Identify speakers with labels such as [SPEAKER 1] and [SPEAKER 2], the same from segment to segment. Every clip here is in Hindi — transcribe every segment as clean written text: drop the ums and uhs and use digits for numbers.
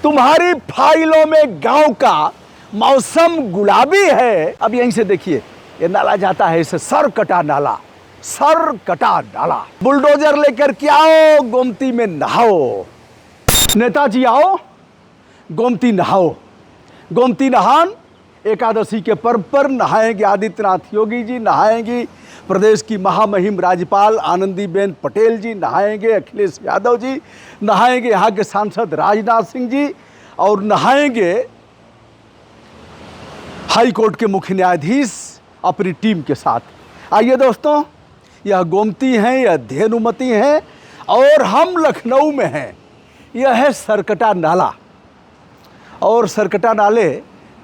[SPEAKER 1] तुम्हारी फाइलों में गांव का मौसम गुलाबी है। अब यहीं से देखिए, ये नाला जाता है, इसे सर कटा नाला, सर कटा नाला। बुलडोजर लेकर के आओ, गोमती में नहाओ। नेताजी आओ, गोमती नहाओ। गोमती नहान एकादशी के पर्व पर नहाएंगे आदित्यनाथ योगी जी, नहाएंगी प्रदेश की महामहिम राज्यपाल आनंदीबेन पटेल जी, नहाएंगे अखिलेश यादव जी, नहाएंगे यहाँ के सांसद राजनाथ सिंह जी, और नहाएंगे हाई कोर्ट के मुख्य न्यायाधीश अपनी टीम के साथ। आइए दोस्तों, यह गोमती हैं, यह धेनुमती हैं, और हम लखनऊ में हैं। यह है सरकटा नाला, और सरकटा नाले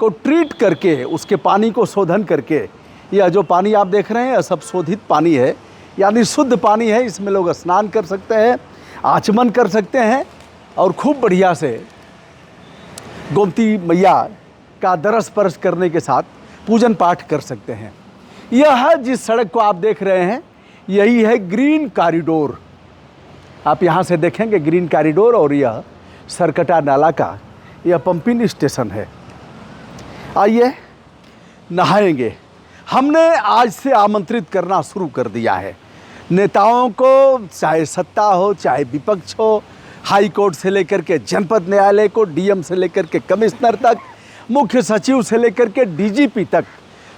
[SPEAKER 1] को ट्रीट करके, उसके पानी को शोधन करके, यह जो पानी आप देख रहे हैं यह सब शोधित पानी है, यानी शुद्ध पानी है। इसमें लोग स्नान कर सकते हैं, आचमन कर सकते हैं, और खूब बढ़िया से गोमती मैया का दरस परस करने के साथ पूजन पाठ कर सकते हैं। यह जिस सड़क को आप देख रहे हैं यही है ग्रीन कॉरिडोर। आप यहाँ से देखेंगे ग्रीन कॉरिडोर, और यह सरकटा नाला का यह पंपिंग स्टेशन है। आइए नहाएंगे। हमने आज से आमंत्रित करना शुरू कर दिया है नेताओं को, चाहे सत्ता हो चाहे विपक्ष हो, हाई कोर्ट से लेकर के जनपद न्यायालय को, डीएम से लेकर के कमिश्नर तक, मुख्य सचिव से लेकर के डीजीपी तक,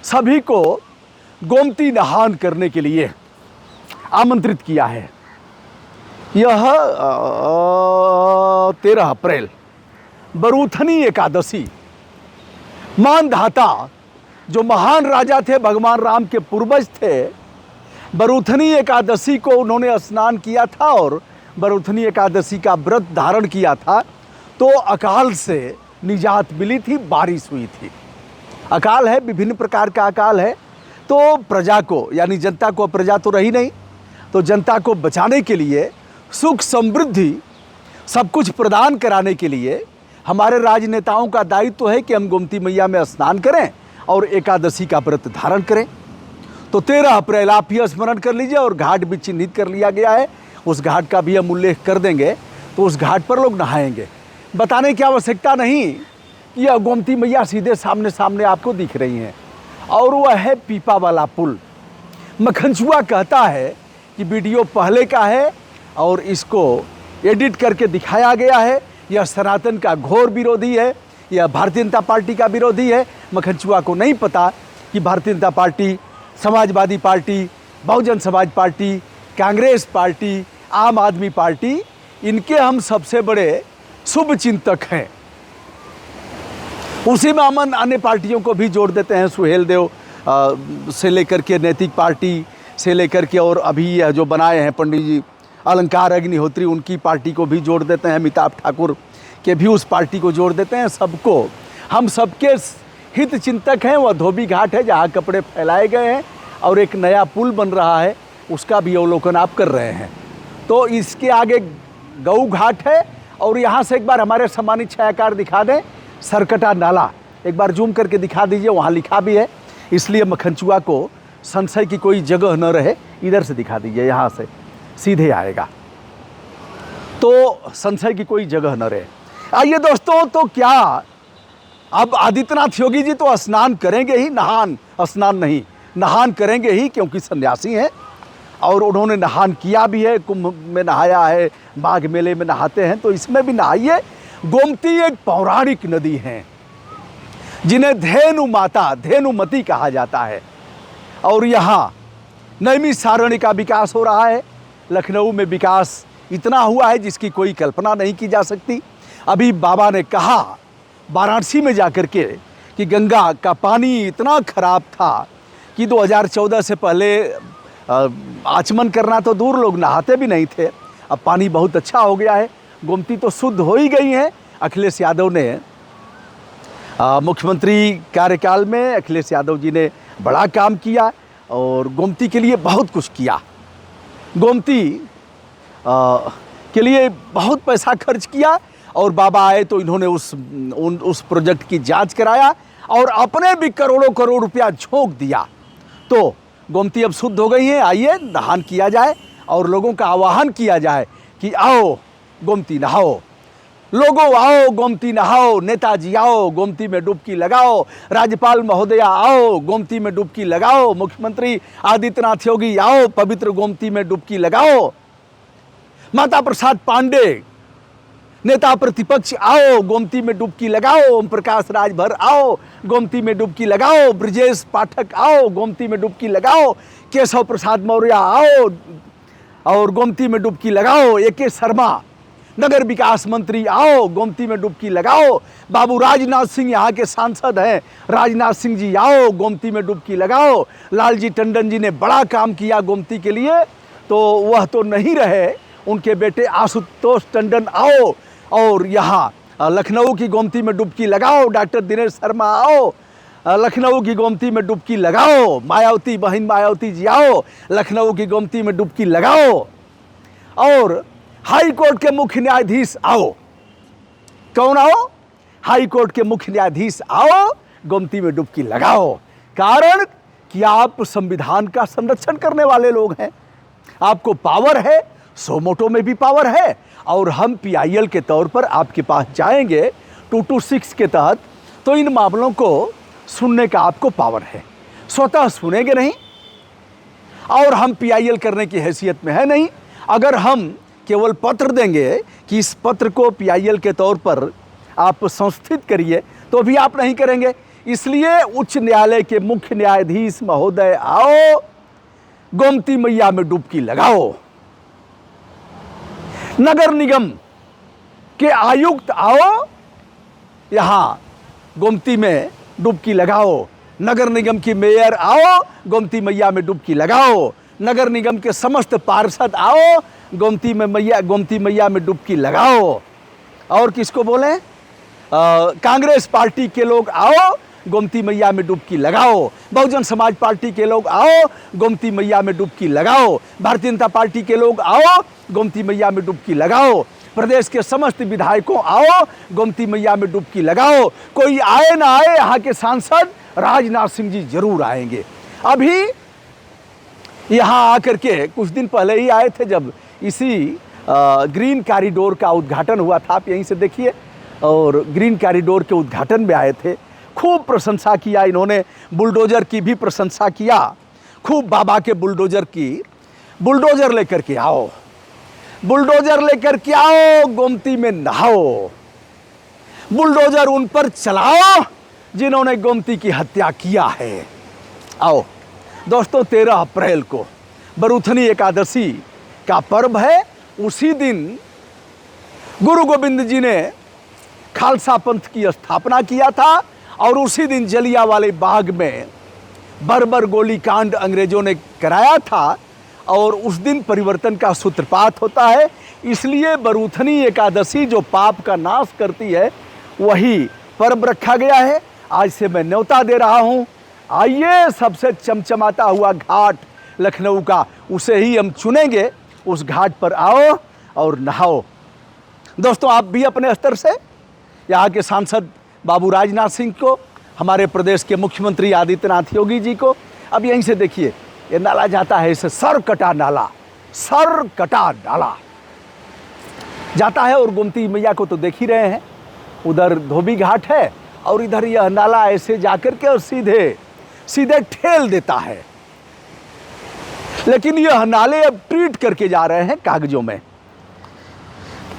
[SPEAKER 1] सभी को गोमती नहान करने के लिए आमंत्रित किया है। यह 13 अप्रैल बरूथनी एकादशी, मानधाता जो महान राजा थे, भगवान राम के पूर्वज थे, बरूथनी एकादशी को उन्होंने स्नान किया था और बरूथनी एकादशी का व्रत धारण किया था, तो अकाल से निजात मिली थी, बारिश हुई थी। अकाल है, विभिन्न प्रकार का अकाल है, तो प्रजा को, यानी जनता को, प्रजा तो रही नहीं, तो जनता को बचाने के लिए, सुख समृद्धि सब कुछ प्रदान कराने के लिए हमारे राजनेताओं का दायित्व है कि हम गोमती मैया में स्नान करें और एकादशी का व्रत धारण करें। तो 13 अप्रैल आप ही स्मरण कर लीजिए, और घाट भी चिन्हित कर लिया गया है, उस घाट का भी हम उल्लेख कर देंगे। तो उस घाट पर लोग नहाएंगे। बताने की आवश्यकता नहीं, यह गोमती मैया सीधे सामने सामने आपको दिख रही हैं, और वह है पीपा वाला पुल। मखनचुआ कहता है कि वीडियो पहले का है और इसको एडिट करके दिखाया गया है। यह सनातन का घोर विरोधी है, यह भारतीय जनता पार्टी का विरोधी है। मखनचुआ को नहीं पता कि Bharatiya Janata party, Samajwadi party, Bahujan Samaj party, Congress party, आम आदमी पार्टी, इनके हम सबसे बड़े शुभ चिंतक हैं। उसी में हम अन्य पार्टियों को भी जोड़ देते हैं, सुहेल देव से लेकर के नैतिक पार्टी से लेकर के, और अभी यह जो बनाए हैं पंडित जी अलंकार अग्निहोत्री, उनकी पार्टी को भी जोड़ देते हैं, अमिताभ ठाकुर के भी उस पार्टी को जोड़ देते हैं। सबको, हम सबके हित चिंतक हैं। वह धोबी घाट है जहाँ कपड़े फैलाए गए हैं, और एक नया पुल बन रहा है, उसका भी अवलोकन आप कर रहे हैं। तो इसके आगे गऊ घाट है, और यहाँ से एक बार हमारे सम्मानित छायाकार दिखा दें सरकटा नाला, एक बार जूम करके दिखा दीजिए, वहाँ लिखा भी है, इसलिए मखनचुआ को संशय की कोई जगह न रहे। इधर से दिखा दीजिए, यहाँ से सीधे आएगा, तो संशय की कोई जगह न रहे। आइए दोस्तों, तो क्या अब आदित्यनाथ योगी जी तो स्नान करेंगे ही, स्नान नहीं, नहान करेंगे ही, क्योंकि सन्यासी हैं, और उन्होंने नहान किया भी है। कुंभ में नहाया है, माघ मेले में नहाते हैं, तो इसमें भी नहाइए। गोमती एक पौराणिक नदी है जिन्हें धेनुमती कहा जाता है, और यहाँ नैमिषारण्य का विकास हो रहा है। लखनऊ में विकास इतना हुआ है जिसकी कोई कल्पना नहीं की जा सकती। अभी बाबा ने कहा वाराणसी में जाकर के कि गंगा का पानी इतना खराब था कि 2014 से पहले आचमन करना तो दूर, लोग नहाते भी नहीं थे। अब पानी बहुत अच्छा हो गया है, गोमती तो शुद्ध हो ही गई है। अखिलेश यादव ने मुख्यमंत्री कार्यकाल में अखिलेश यादव जी ने बड़ा काम किया और गोमती के लिए बहुत कुछ किया। गोमती के लिए बहुत पैसा खर्च किया, और बाबा आए तो इन्होंने उस प्रोजेक्ट की जांच कराया और अपने भी करोड़ों करोड़ रुपया झोंक दिया। तो गोमती अब शुद्ध हो गई है। आइए नहान किया जाए और लोगों का आह्वान किया जाए कि आओ गोमती नहाओ। लोगों आओ गोमती नहाओ, नेताजी आओ गोमती में डुबकी लगाओ, राज्यपाल महोदया आओ गोमती में डुबकी लगाओ, मुख्यमंत्री आदित्यनाथ योगी आओ पवित्र गोमती में डुबकी लगाओ, माता प्रसाद पांडे नेता प्रतिपक्ष आओ गोमती में डुबकी लगाओ, ओम प्रकाश राजभर आओ गोमती में डुबकी लगाओ, ब्रजेश पाठक आओ गोमती में डुबकी लगाओ, केशव प्रसाद मौर्य आओ और गोमती में डुबकी लगाओ, ए.के. शर्मा नगर विकास मंत्री आओ गोमती में डुबकी लगाओ, बाबू राजनाथ सिंह यहाँ के सांसद हैं, राजनाथ सिंह जी आओ गोमती में डुबकी लगाओ, लालजी टंडन जी ने बड़ा काम किया गोमती के लिए, तो वह तो नहीं रहे, उनके बेटे आशुतोष टंडन आओ और यहाँ लखनऊ की गोमती में डुबकी लगाओ, डॉक्टर दिनेश शर्मा आओ लखनऊ की गोमती में डुबकी लगाओ, मायावती बहन मायावती जी आओ लखनऊ की गोमती में डुबकी लगाओ, और हाई कोर्ट के मुख्य न्यायाधीश आओ, कौन आओ? हाई कोर्ट के मुख्य न्यायाधीश आओ गोमती में डुबकी लगाओ। कारण कि आप संविधान का संरक्षण करने वाले लोग हैं, आपको पावर है, सोमोटो में भी पावर है, और हम पीआईएल के तौर पर आपके पास जाएंगे 226 के तहत, तो इन मामलों को सुनने का आपको पावर है, स्वतः सुनेंगे नहीं, और हम पीआईएल करने की हैसियत में है नहीं। अगर हम केवल पत्र देंगे कि इस पत्र को पीआईएल के तौर पर आप संस्थित करिए, तो भी आप नहीं करेंगे। इसलिए उच्च न्यायालय के मुख्य न्यायाधीश महोदय आओ गोमती मैया में डुबकी लगाओ, नगर निगम के आयुक्त आओ यहाँ गोमती में डुबकी लगाओ, नगर निगम की मेयर आओ गोमती मैया में डुबकी लगाओ, नगर निगम के समस्त पार्षद आओ गोमती मैया में डुबकी लगाओ। और किसको बोले? कांग्रेस पार्टी के लोग आओ गोमती मैया में डुबकी लगाओ, बहुजन समाज पार्टी के लोग आओ गोमती मैया में डुबकी लगाओ, भारतीय जनता पार्टी के लोग आओ गोमती मैया में डुबकी लगाओ, प्रदेश के समस्त विधायकों आओ गोमती मैया में डुबकी लगाओ। कोई आए ना आए, यहाँ के सांसद राजनाथ सिंह जी जरूर आएंगे। अभी यहाँ आकर के कुछ दिन पहले ही आए थे, जब इसी ग्रीन कॉरिडोर का उद्घाटन हुआ था, आप यहीं से देखिए, और ग्रीन कॉरिडोर के उद्घाटन में आए थे, खूब प्रशंसा किया इन्होंने, बुलडोजर की भी प्रशंसा किया, खूब बाबा के बुलडोजर की। बुलडोजर लेकर के आओ, बुलडोजर लेकर के आओ गोमती में नहाओ, बुलडोजर उन पर चलाओ जिन्होंने गोमती की हत्या किया है। आओ दोस्तों, 13 अप्रैल को बरूथनी एकादशी का पर्व है। उसी दिन गुरु गोविंद जी ने खालसा पंथ की स्थापना किया था, और उसी दिन जलियांवाले बाग में बर्बर गोलीकांड अंग्रेजों ने कराया था, और उस दिन परिवर्तन का सूत्रपात होता है। इसलिए बरूथनी एकादशी जो पाप का नाश करती है, वही पर्व रखा गया है। आज से मैं न्योता दे रहा हूँ, आइए सबसे चमचमाता हुआ घाट लखनऊ का, उसे ही हम चुनेंगे, उस घाट पर आओ और नहाओ। दोस्तों, आप भी अपने स्तर से यहाँ के सांसद बाबू राजनाथ सिंह को, हमारे प्रदेश के मुख्यमंत्री आदित्यनाथ योगी जी को, अब यहीं से देखिए ये नाला जाता है, इसे सर कटा नाला जाता है, और गोमती मैया को तो देख ही रहे हैं, उधर धोबी घाट है, और इधर यह नाला ऐसे जाकर के और सीधे ठेल देता है। लेकिन यह नाले अब ट्रीट करके जा रहे हैं कागजों में।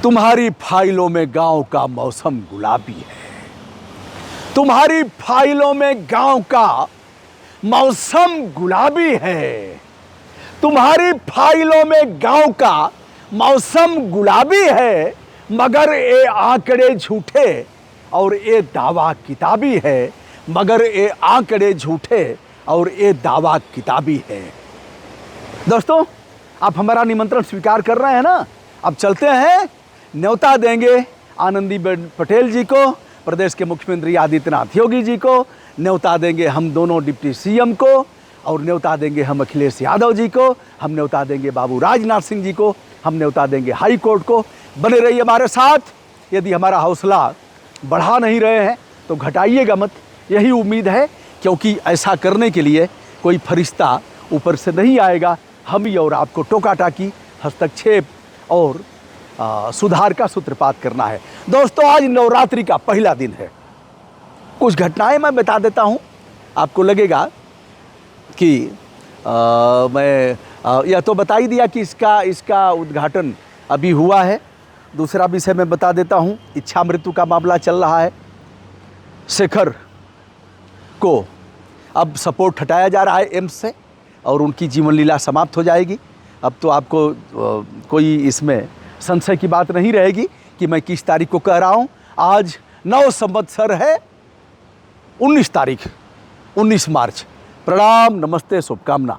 [SPEAKER 1] तुम्हारी फाइलों में गांव का मौसम गुलाबी है, तुम्हारी फाइलों में गांव का मौसम गुलाबी है, तुम्हारी फाइलों में गांव का मौसम गुलाबी है, मगर ये आंकड़े झूठे और ये दावा किताबी है, मगर ये आंकड़े झूठे और ये दावा किताबी है। दोस्तों, आप हमारा निमंत्रण स्वीकार कर रहे हैं ना? अब चलते हैं, न्योता देंगे आनंदीबेन पटेल जी को, प्रदेश के मुख्यमंत्री आदित्यनाथ योगी जी को, न्योता देंगे हम दोनों डिप्टी सीएम को, और न्योता देंगे हम अखिलेश यादव जी को, हम न्योता देंगे बाबू राजनाथ सिंह जी को, हम न्योता देंगे हाई कोर्ट को। बने रहिए हमारे साथ। यदि हमारा हौसला बढ़ा नहीं रहे हैं तो घटाइएगा मत, यही उम्मीद है, क्योंकि ऐसा करने के लिए कोई फरिश्ता ऊपर से नहीं आएगा। हम ही और आपको टोका टाकी, हस्तक्षेप और सुधार का सूत्रपात करना है। दोस्तों, आज नवरात्रि का पहला दिन है। कुछ घटनाएं मैं बता देता हूं, आपको लगेगा कि मैं यह तो बता ही दिया कि इसका उद्घाटन अभी हुआ है। दूसरा विषय मैं बता देता हूं, इच्छा मृत्यु का मामला चल रहा है। शेखर को अब सपोर्ट हटाया जा रहा है एम्स से और उनकी जीवन लीला समाप्त हो जाएगी। अब तो आपको कोई इसमें संशय की बात नहीं रहेगी कि मैं किस तारीख को कह रहा हूं। आज 9 संवत्सर है, 19 तारीख, 19 मार्च। प्रणाम, नमस्ते, शुभकामना।